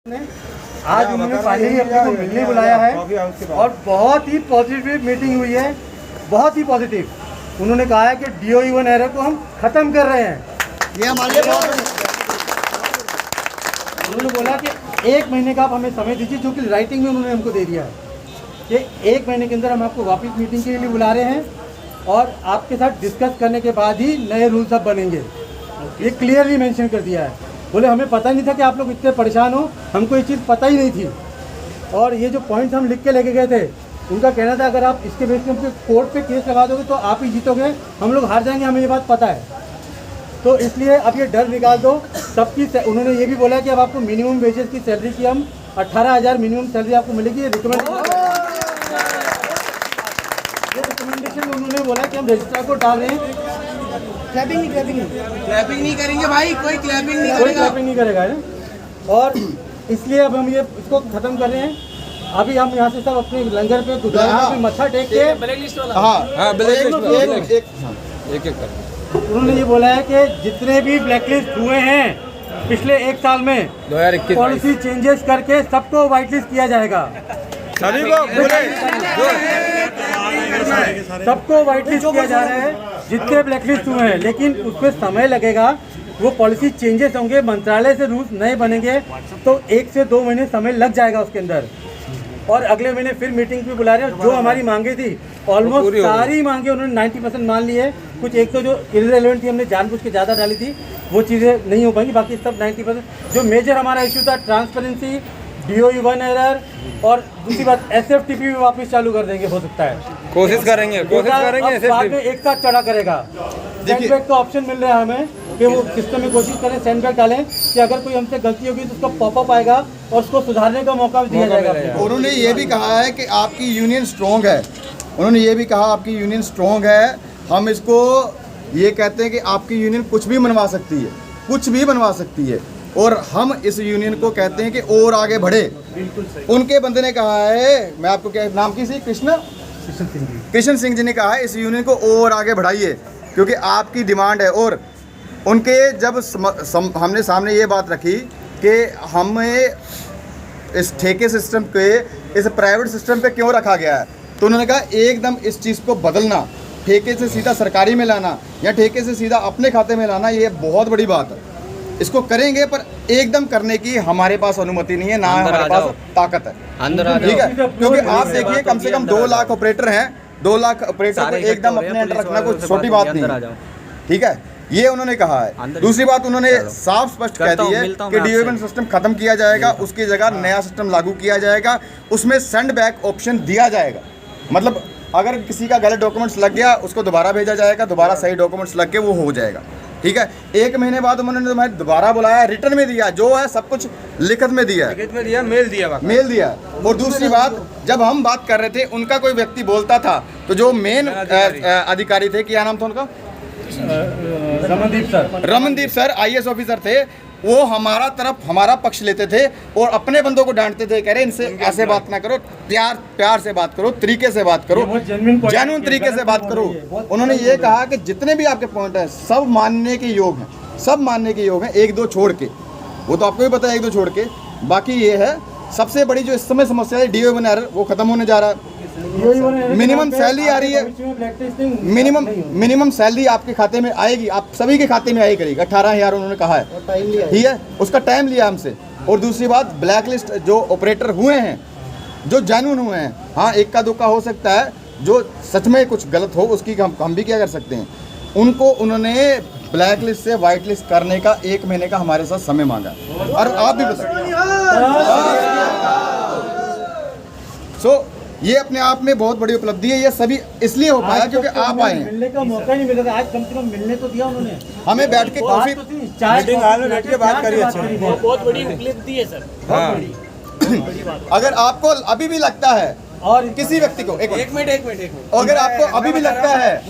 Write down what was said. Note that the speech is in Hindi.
आज उन्होंने पहले ही अपने को मिलने बुलाया है और बहुत ही पॉजिटिव मीटिंग हुई है, बहुत ही पॉजिटिव। उन्होंने कहा है कि DO-E-1 एरर को हम खत्म कर रहे हैं। ये हमारे लिए बहुत, उन्होंने बोला कि 1 महीने का आप हमें समय दीजिए, जो कि राइटिंग में उन्होंने हमको दे दिया है कि 1 महीने के अंदर हम आपको वापस मीटिंग के लिए बुला रहे हैं और आपके साथ डिस्कस करने के बाद ही नए रूल्स अब बनेंगे। ये क्लियरली मेंशन कर दिया है। बोले हमें पता नहीं था कि आप लोग इतने परेशान हो, हमको ये चीज़ पता ही नहीं थी। और ये जो पॉइंट्स हम लिख के लेके गए थे, उनका कहना था अगर आप इसके बेस पे कोर्ट पे केस लगा दोगे तो आप ही जीतोगे, हम लोग हार जाएंगे, हमें ये बात पता है। तो इसलिए अब ये डर निकाल दो सबकी। उन्होंने ये भी बोला कि अब आपको मिनिमम वेजेस की सैलरी की हम 18,000 मिनिमम सैलरी आपको मिलेगी। ये रिकमेंडेशन उन्होंने बोला कि हम रजिस्ट्रार को डाल रहे हैं। क्लैपिंग नहीं करेंगे भाई, कोई क्लैपिंग नहीं करेगा है। और इसलिए अब हम ये इसको खत्म कर रहे हैं। अभी हम यहाँ से सब अपने लंगर पे गुरुद्वारे पे मत्था टेक के उन्होंने ये बोला है कि जितने भी ब्लैकलिस्ट हुए हैं पिछले 1 साल में 2021 पॉलिसी चेंजेस करके सबको व्हाइट लिस्ट किया जाएगा। सभी को सबको व्हाइट लिस्ट किया जा रहा है जितने ब्लैकलिस्ट हुए हैं, लेकिन उसमें समय लगेगा। वो पॉलिसी चेंजेस होंगे, मंत्रालय से रूल्स नए बनेंगे, तो 1 से 2 महीने समय लग जाएगा उसके अंदर। और अगले महीने फिर मीटिंग भी बुला रहे हैं। जो हमारी मांगे थी ऑलमोस्ट सारी मांगे उन्होंने 90% मान ली है। कुछ एक तो जो इररिलेवेंट थी, हमने जानबूझ के ज़्यादा डाली थी, वो चीज़ें नहीं हो पाएंगी। बाकी सब 90%। जो मेजर हमारा इशू था ट्रांसपेरेंसी, DO-E-1 एरर और दूसरी बात SFTP भी वापस चालू कर देंगे, हो सकता है। कोशिश करेंगे बाद में एक साथ चढ़ा करेगा। सेंडबैग का ऑप्शन मिल रहा है हमें कि वो सिस्टम में कोशिश करें, सेंडबैग डालें कि अगर कोई हमसे गलती होगी तो उसका पॉपअप आएगा और उसको सुधारने का मौका दिया जाएगा। उन्होंने ये भी कहा है कि आपकी यूनियन स्ट्रॉन्ग है। उन्होंने ये भी कहा आपकी यूनियन स्ट्रॉन्ग है। हम इसको ये कहते हैं कि आपकी यूनियन कुछ भी बनवा सकती है, कुछ भी बनवा सकती है, और हम इस यूनियन को कहते हैं कि और आगे बढ़े। उनके बंदे ने कहा है, मैं आपको क्या नाम की सी कृष्ण सिंह जी ने कहा है इस यूनियन को और आगे बढ़ाइए क्योंकि आपकी डिमांड है। और उनके जब हमने सामने ये बात रखी कि हमें इस ठेके सिस्टम पे, इस प्राइवेट सिस्टम पे क्यों रखा गया है, तो उन्होंने कहा एकदम इस चीज़ को बदलना, ठेके से सीधा सरकारी में लाना या ठेके से सीधा अपने खाते में लाना, ये बहुत बड़ी बात है। इसको करेंगे पर एकदम करने की हमारे पास अनुमति नहीं है, ना हमारे पास ताकत है। ठीक है, क्योंकि आप देखिए कम से कम 2 लाख ऑपरेटर हैं। 2 लाख ऑपरेटर को एकदम अपने अंडर रखना कोई छोटी बात नहीं है। ठीक है, ये उन्होंने कहा है। दूसरी बात उन्होंने साफ स्पष्ट कह दी है कि DO-E-1 सिस्टम खत्म किया जाएगा, उसकी जगह नया सिस्टम लागू किया जाएगा, उसमें सेंड बैक ऑप्शन दिया जाएगा। मतलब अगर किसी का गलत डॉक्यूमेंट्स लग गया उसको दोबारा भेजा जाएगा, दोबारा सही डॉक्यूमेंट्स लग के वो हो जाएगा। ठीक है, 1 महीने बाद उन्होंने तुम्हें दोबारा बुलाया, रिटर्न में दिया, जो है सब कुछ लिखित में दिया है, मेल दिया। और दूसरी बात, जब हम बात कर रहे थे उनका कोई व्यक्ति बोलता था तो जो मेन अधिकारी थे, क्या नाम था उनका, रमनदीप सर IAS ऑफिसर थे, वो हमारा पक्ष लेते थे और अपने बंदों को डांटते थे, कह रहे इनसे ऐसे बात ना करो, प्यार से बात करो, तरीके से बात करो, जेन्युइन तरीके से बात करो। उन्होंने ये कहा कि जितने भी आपके पॉइंट हैं सब मानने के योग हैं, सब मानने के योग हैं, 1-2 छोड़ के। वो तो आपको भी पता है 1-2 छोड़ के। बाकी ये है सबसे बड़ी जो इस समय समस्या है, DO-E-1 एरर, वो खत्म होने जा रहा है। मिनिमम सैलरी आ रही है, मिनिमम सैलरी आपके खाते में आएगी, आप सभी के खाते में आई करेगी। 18,000 उन्होंने कहा है, ठीक है, उसका टाइम लिया हमसे। और दूसरी बात, ब्लैक लिस्ट जो ऑपरेटर हुए हैं, जो जेन्युइन हुए हैं, हाँ 1 का 2 का हो सकता है, जो सच में कुछ गलत हो उसकी हम भी क्या कर सकते हैं, उनको उन्होंने ब्लैक लिस्ट से व्हाइट लिस्ट करने का 1 महीने का हमारे साथ समय मांगा। और आप भी सो ये अपने आप में बहुत बड़ी उपलब्धि है। ये सभी इसलिए हो पाया क्योंकि आप आए हैं। मिलने का मौका नहीं मिला था, आज कम से कम मिलने तो दिया उन्होंने हमें, बैठ के कॉफी मीटिंग हॉल में बैठ के बात करी। बहुत बड़ी उपलब्धि है सर, बहुत बड़ी। अगर आपको अभी भी लगता है और किसी व्यक्ति को एक मिनट अगर आपको अभी भी लगता है